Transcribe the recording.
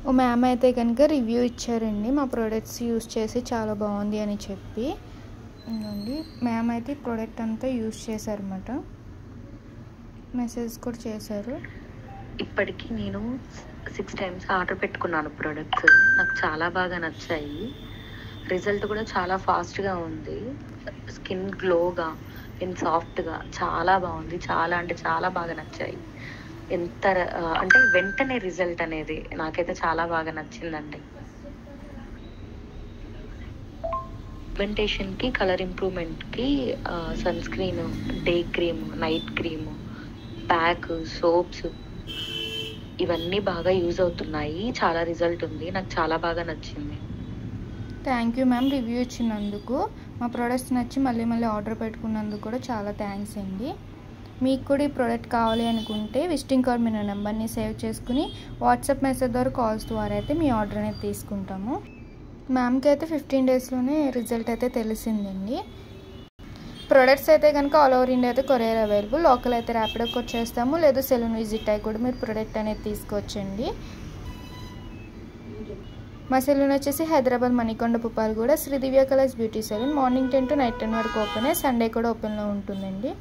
ఓ ma'am అయితే కనుక review ఇచ్చారండి మా ప్రోడక్ట్స్ యూస్ చేసి చాలా బాగుంది అని చెప్పి. ఇంకోండి మ్యామ్ అయితే ఈ ప్రోడక్ట్ అంతా యూస్ చేశారన్నమాట, మెసేజ్ కూడా చేశారు. ఇప్పటికీ నేను 6 times ఆర్డర్ పెట్టుకున్నాను ప్రోడక్ట్స్. నాకు చాలా బాగా నచ్చాయి. రిజల్ట్ కూడా చాలా ఫాస్ట్గా ఉంది. స్కిన్ గ్లోగా అండ్ సాఫ్ట్గా చాలా బాగుంది. చాలా అంటే చాలా బాగా నచ్చాయి. అంటే వెంటనే రిజల్ట్ అనేది నాకైతే చాలా బాగా నచ్చిందండి. పిగ్మెంటేషన్కి, కలర్ ఇంప్రూవ్మెంట్కి sunscreen, day cream, night cream, pack, soaps ఇవన్నీ బాగా యూజ్ అవుతున్నాయి. చాలా రిజల్ట్ ఉంది. నాకు చాలా బాగా నచ్చింది. థ్యాంక్ యూ మ్యామ్ రివ్యూ ఇచ్చినందుకు. మా ప్రోడక్ట్స్ నచ్చి మళ్ళీ ఆర్డర్ పెట్టుకున్నందుకు కూడా చాలా థ్యాంక్స్ అండి. మీకు కూడా ఈ ప్రోడక్ట్ కావాలి అనుకుంటే విజిటింగ్ కార్డ్ మీద నెంబర్ని సేవ్ చేసుకుని వాట్సాప్ మెసేజ్ ద్వారా కాల్స్ ద్వారా అయితే మీ ఆర్డర్ అనేది తీసుకుంటాము. మ్యామ్కి అయితే 15 daysలోనే రిజల్ట్ అయితే తెలిసిందండి. ప్రొడక్ట్స్ అయితే కనుక ఆల్ ఓవర్ ఇండియా అయితే కొరియర్ అవైలబుల్. లోకల్ అయితే ర్యాపిడోకి వచ్చేస్తాము, లేదా సెలూన్ విజిట్ అయ్యి కూడా మీరు ప్రోడక్ట్ అనేది తీసుకోవచ్చండి. మా సెలూన్ వచ్చేసి Hyderabad Manikonda Puppalaguda Sri Divya colours beauty salon. Morning 10 to night 10 వరకు ఓపెన్, సండే కూడా ఓపెన్లో ఉంటుందండి.